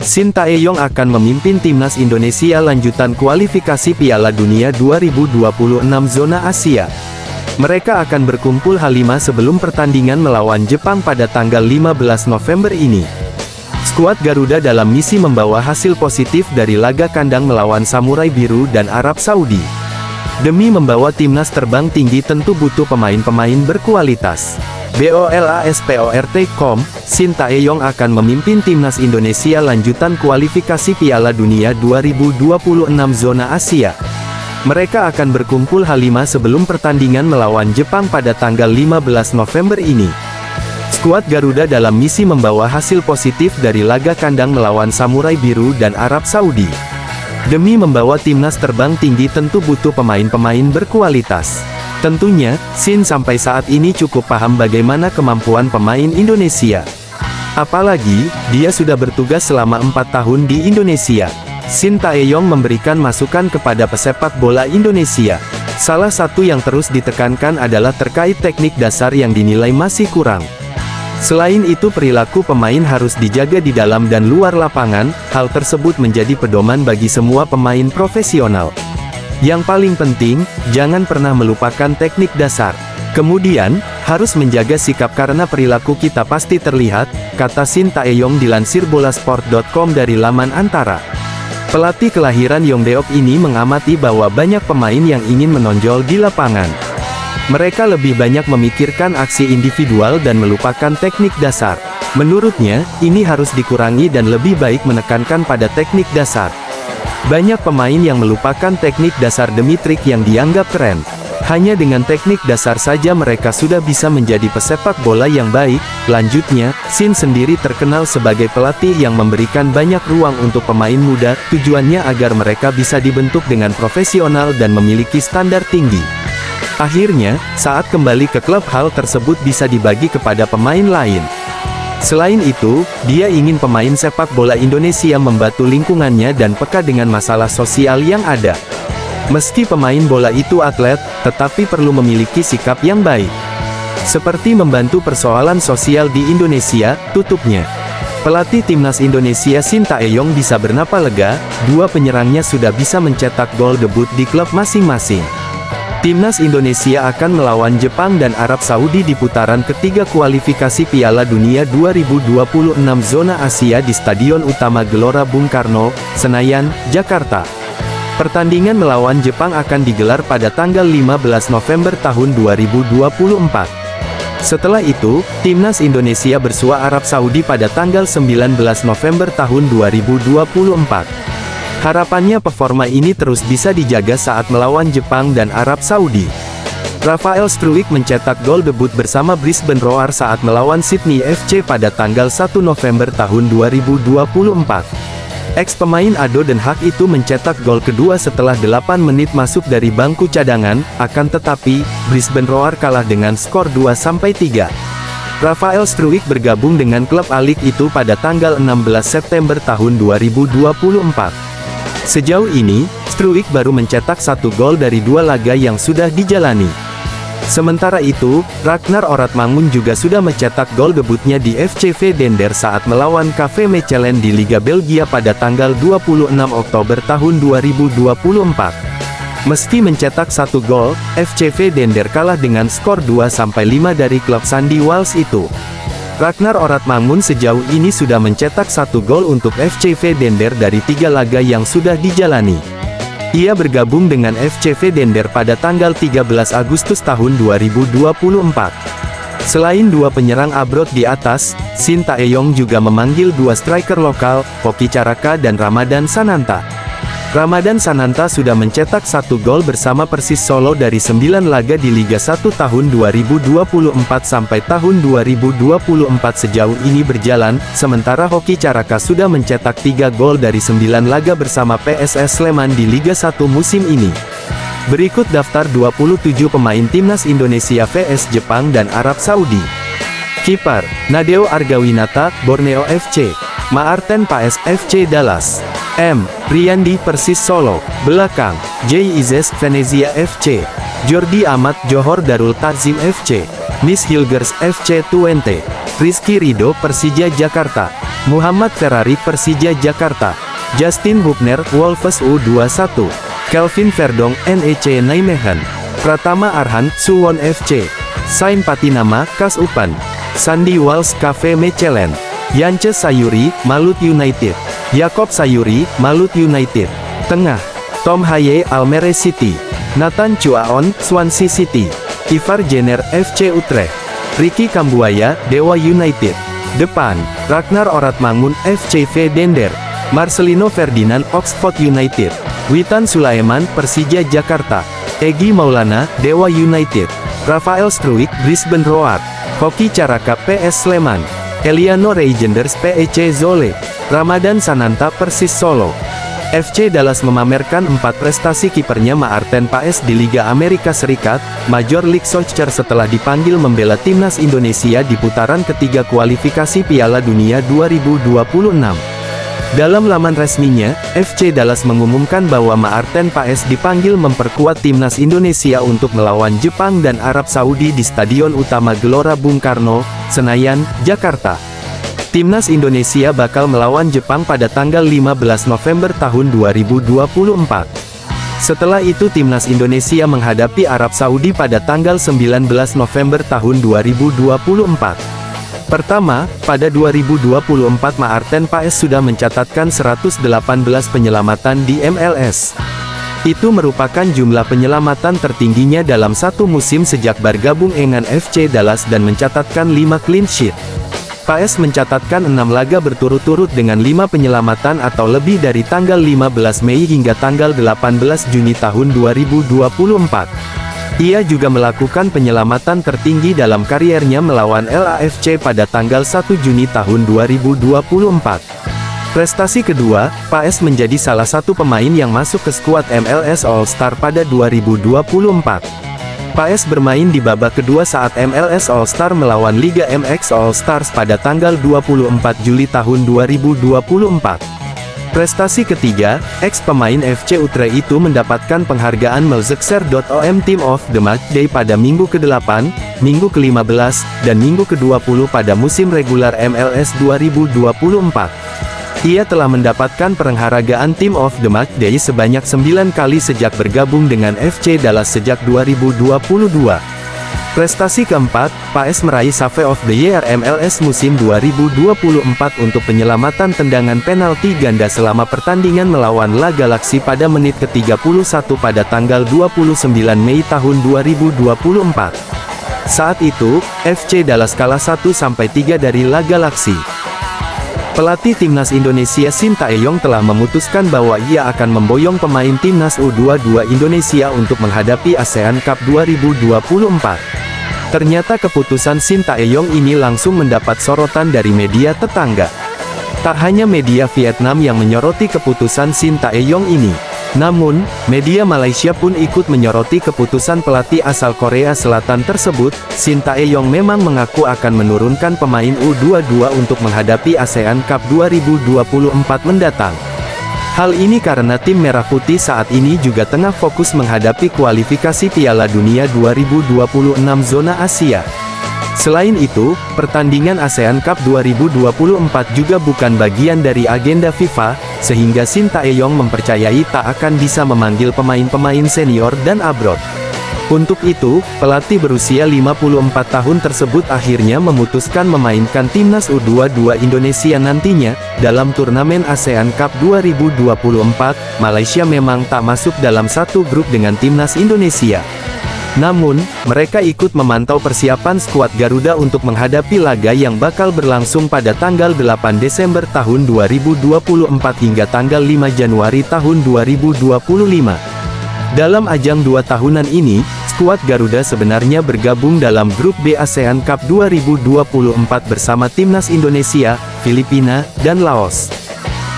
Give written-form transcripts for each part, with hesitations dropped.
Shin Tae-yong akan memimpin timnas Indonesia lanjutan kualifikasi Piala Dunia 2026 zona Asia. Mereka akan berkumpul H5 sebelum pertandingan melawan Jepang pada tanggal 15 November ini. Skuad Garuda dalam misi membawa hasil positif dari laga kandang melawan Samurai Biru dan Arab Saudi. Demi membawa timnas terbang tinggi tentu butuh pemain-pemain berkualitas. BOLASPORT.com, Shin Tae-yong akan memimpin timnas Indonesia lanjutan kualifikasi Piala Dunia 2026 zona Asia. Mereka akan berkumpul H5 sebelum pertandingan melawan Jepang pada tanggal 15 November ini. Skuad Garuda dalam misi membawa hasil positif dari laga kandang melawan Samurai Biru dan Arab Saudi. Demi membawa timnas terbang tinggi tentu butuh pemain-pemain berkualitas. Tentunya, Shin sampai saat ini cukup paham bagaimana kemampuan pemain Indonesia. Apalagi, dia sudah bertugas selama 4 tahun di Indonesia. Shin Tae-yong memberikan masukan kepada pesepak bola Indonesia. Salah satu yang terus ditekankan adalah terkait teknik dasar yang dinilai masih kurang. Selain itu perilaku pemain harus dijaga di dalam dan luar lapangan, hal tersebut menjadi pedoman bagi semua pemain profesional. Yang paling penting, jangan pernah melupakan teknik dasar. Kemudian, harus menjaga sikap karena perilaku kita pasti terlihat, kata Shin Tae-yong dilansir bolasport.com dari laman Antara. Pelatih kelahiran Yongdeok ini mengamati bahwa banyak pemain yang ingin menonjol di lapangan. Mereka lebih banyak memikirkan aksi individual dan melupakan teknik dasar. Menurutnya, ini harus dikurangi dan lebih baik menekankan pada teknik dasar. Banyak pemain yang melupakan teknik dasar demi trik yang dianggap keren. Hanya dengan teknik dasar saja mereka sudah bisa menjadi pesepak bola yang baik. Lanjutnya, Shin sendiri terkenal sebagai pelatih yang memberikan banyak ruang untuk pemain muda, tujuannya agar mereka bisa dibentuk dengan profesional dan memiliki standar tinggi. Akhirnya, saat kembali ke klub hal tersebut bisa dibagi kepada pemain lain. Selain itu, dia ingin pemain sepak bola Indonesia membantu lingkungannya dan peka dengan masalah sosial yang ada. Meski pemain bola itu atlet, tetapi perlu memiliki sikap yang baik. Seperti membantu persoalan sosial di Indonesia, tutupnya. Pelatih timnas Indonesia Shin Tae-yong bisa bernapa lega, dua penyerangnya sudah bisa mencetak gol debut di klub masing-masing. Timnas Indonesia akan melawan Jepang dan Arab Saudi di putaran ketiga kualifikasi Piala Dunia 2026 zona Asia di Stadion Utama Gelora Bung Karno, Senayan, Jakarta. Pertandingan melawan Jepang akan digelar pada tanggal 15 November tahun 2024. Setelah itu, Timnas Indonesia bersua Arab Saudi pada tanggal 19 November tahun 2024. Harapannya performa ini terus bisa dijaga saat melawan Jepang dan Arab Saudi. Rafael Struijk mencetak gol debut bersama Brisbane Roar saat melawan Sydney FC pada tanggal 1 November tahun 2024. Ex-pemain Ado Den Haag itu mencetak gol kedua setelah 8 menit masuk dari bangku cadangan, akan tetapi, Brisbane Roar kalah dengan skor 2-3. Rafael Struijk bergabung dengan klub A-League itu pada tanggal 16 September tahun 2024. Sejauh ini, Struijk baru mencetak 1 gol dari 2 laga yang sudah dijalani. Sementara itu, Ragnar Oratmangun juga sudah mencetak gol debutnya di FCV Dender saat melawan KV Mechelen di Liga Belgia pada tanggal 26 Oktober tahun 2024. Meski mencetak 1 gol, FCV Dender kalah dengan skor 2-5 dari klub Sandy Walsh itu. Ragnar Oratmangun sejauh ini sudah mencetak 1 gol untuk FCV Dender dari 3 laga yang sudah dijalani. Ia bergabung dengan FCV Dender pada tanggal 13 Agustus tahun 2024. Selain 2 penyerang abroad di atas, Shin Tae-yong juga memanggil 2 striker lokal, Hoki Caraka dan Ramadan Sananta. Ramadan Sananta sudah mencetak 1 gol bersama Persis Solo dari 9 laga di Liga 1 tahun 2024 sampai tahun 2024 sejauh ini berjalan, sementara Hoki Caraka sudah mencetak 3 gol dari 9 laga bersama PSS Sleman di Liga 1 musim ini. Berikut daftar 27 pemain timnas Indonesia vs Jepang dan Arab Saudi. Kiper, Nadeo Argawinata, Borneo FC. Maarten Paes, FC Dallas. M. Riyandi, Persis Solo. Belakang, J. Izes, Venezia FC. Jordi Amat, Johor Darul Takzim FC. Miss Hilgers, FC Twente. Rizky Ridho, Persija Jakarta. Muhammad Ferrari Persija Jakarta, Justin Hubner Wolves U21, Kelvin Verdong NEC Nijmegen, Pratama Arhan Suwon FC, Sain Patinama KAS Upan, Sandy Walsh KV Mechelen, Yance Sayuri Malut United, Yakob Sayuri Malut United. Tengah, Tom Haye Almere City, Nathan Chuaon Swansea City, Ivar Jenner FC Utrecht, Ricky Kambuaya Dewa United. Depan, Ragnar Oratmangun FCV Dender, Marcelino Ferdinand Oxford United, Witan Sulaiman Persija Jakarta, Egy Maulana Dewa United, Rafael Struijk Brisbane Roar, Hoki Caraka PS Sleman, Eliano Reijenders PEC Zole, Ramadan Sananta Persis Solo. FC Dallas memamerkan 4 prestasi kipernya Maarten Paes di Liga Amerika Serikat, Major League Soccer setelah dipanggil membela timnas Indonesia di putaran ketiga kualifikasi Piala Dunia 2026. Dalam laman resminya, FC Dallas mengumumkan bahwa Maarten Paes dipanggil memperkuat timnas Indonesia untuk melawan Jepang dan Arab Saudi di Stadion Utama Gelora Bung Karno, Senayan, Jakarta. Timnas Indonesia bakal melawan Jepang pada tanggal 15 November tahun 2024. Setelah itu timnas Indonesia menghadapi Arab Saudi pada tanggal 19 November tahun 2024. Pertama, pada 2024 Maarten Paes sudah mencatatkan 118 penyelamatan di MLS. Itu merupakan jumlah penyelamatan tertingginya dalam satu musim sejak bergabung dengan FC Dallas dan mencatatkan 5 clean sheet. Paes mencatatkan 6 laga berturut-turut dengan 5 penyelamatan atau lebih dari tanggal 15 Mei hingga tanggal 18 Juni tahun 2024. Ia juga melakukan penyelamatan tertinggi dalam kariernya melawan LAFC pada tanggal 1 Juni tahun 2024. Prestasi kedua, Paes menjadi salah satu pemain yang masuk ke skuad MLS All-Star pada 2024. Paes bermain di babak kedua saat MLS All-Star melawan Liga MX All-Stars pada tanggal 24 Juli tahun 2024. Prestasi ketiga, ex-pemain FC Utrecht itu mendapatkan penghargaan Melzekser.om Team of the Matchday pada minggu ke-8, minggu ke-15, dan minggu ke-20 pada musim reguler MLS 2024. Ia telah mendapatkan penghargaan Team of the Matchday sebanyak 9 kali sejak bergabung dengan FC Dallas sejak 2022. Prestasi keempat, Paes meraih Save of the Year MLS musim 2024 untuk penyelamatan tendangan penalti ganda selama pertandingan melawan La Galaxy pada menit ke-31 pada tanggal 29 Mei tahun 2024. Saat itu, FC Dallas kalah 1-3 dari La Galaxy. Pelatih timnas Indonesia Sintayong telah memutuskan bahwa ia akan memboyong pemain timnas U22 Indonesia untuk menghadapi ASEAN Cup 2024. Ternyata keputusan Sintayong ini langsung mendapat sorotan dari media tetangga. Tak hanya media Vietnam yang menyoroti keputusan Sintayong ini, namun, media Malaysia pun ikut menyoroti keputusan pelatih asal Korea Selatan tersebut. Sintayong memang mengaku akan menurunkan pemain U22 untuk menghadapi ASEAN Cup 2024 mendatang. Hal ini karena tim Merah Putih saat ini juga tengah fokus menghadapi kualifikasi Piala Dunia 2026 zona Asia. Selain itu, pertandingan ASEAN Cup 2024 juga bukan bagian dari agenda FIFA, sehingga Sintayong mempercayai tak akan bisa memanggil pemain-pemain senior dan abroad. Untuk itu, pelatih berusia 54 tahun tersebut akhirnya memutuskan memainkan timnas U22 Indonesia nantinya. Dalam turnamen ASEAN Cup 2024, Malaysia memang tak masuk dalam satu grup dengan timnas Indonesia. Namun, mereka ikut memantau persiapan skuad Garuda untuk menghadapi laga yang bakal berlangsung pada tanggal 8 Desember tahun 2024 hingga tanggal 5 Januari tahun 2025. Dalam ajang 2 tahunan ini, skuad Garuda sebenarnya bergabung dalam grup B ASEAN Cup 2024 bersama timnas Indonesia, Filipina, dan Laos.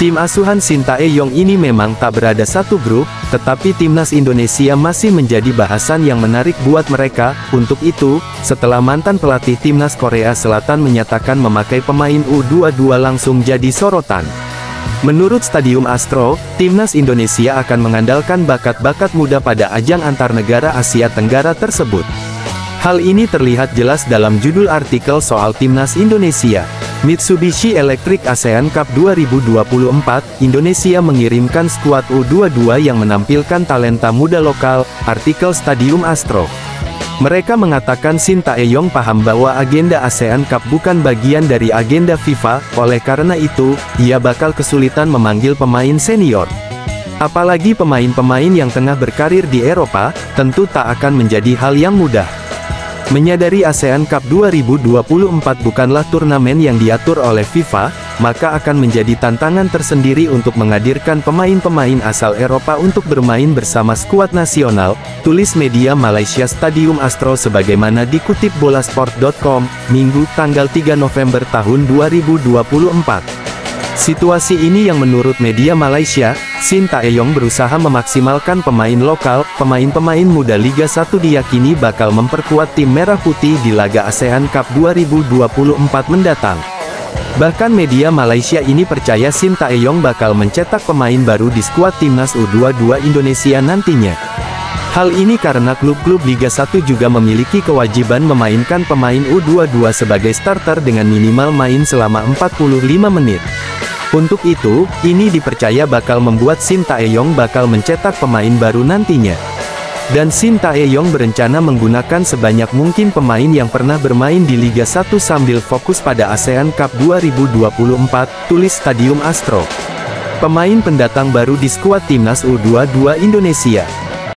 Tim asuhan Sintayong ini memang tak berada satu grup, tetapi timnas Indonesia masih menjadi bahasan yang menarik buat mereka. Untuk itu, setelah mantan pelatih timnas Korea Selatan menyatakan memakai pemain U22 langsung jadi sorotan. Menurut Stadium Astro, timnas Indonesia akan mengandalkan bakat-bakat muda pada ajang antar negara Asia Tenggara tersebut. Hal ini terlihat jelas dalam judul artikel soal Timnas Indonesia. Mitsubishi Electric ASEAN Cup 2024, Indonesia mengirimkan skuad U22 yang menampilkan talenta muda lokal, artikel Stadium Astro. Mereka mengatakan Shin Tae-yong paham bahwa agenda ASEAN Cup bukan bagian dari agenda FIFA, oleh karena itu, ia bakal kesulitan memanggil pemain senior. Apalagi pemain-pemain yang tengah berkarir di Eropa, tentu tak akan menjadi hal yang mudah. Menyadari ASEAN Cup 2024 bukanlah turnamen yang diatur oleh FIFA, maka akan menjadi tantangan tersendiri untuk menghadirkan pemain-pemain asal Eropa untuk bermain bersama skuad nasional, tulis media Malaysia Stadium Astro sebagaimana dikutip bolasport.com, Minggu tanggal 3 November tahun 2024. Situasi ini yang menurut media Malaysia, Shin Tae-yong berusaha memaksimalkan pemain lokal, pemain-pemain muda Liga 1 diyakini bakal memperkuat tim Merah Putih di laga ASEAN Cup 2024 mendatang. Bahkan media Malaysia ini percaya Shin Tae-yong bakal mencetak pemain baru di skuad Timnas U22 Indonesia nantinya. Hal ini karena klub-klub Liga 1 juga memiliki kewajiban memainkan pemain U22 sebagai starter dengan minimal main selama 45 menit. Untuk itu, ini dipercaya bakal membuat Shin Tae-yong bakal mencetak pemain baru nantinya. Dan Shin Tae-yong berencana menggunakan sebanyak mungkin pemain yang pernah bermain di Liga 1 sambil fokus pada ASEAN Cup 2024, tulis Stadium Astro. Pemain pendatang baru di skuad Timnas U22 Indonesia.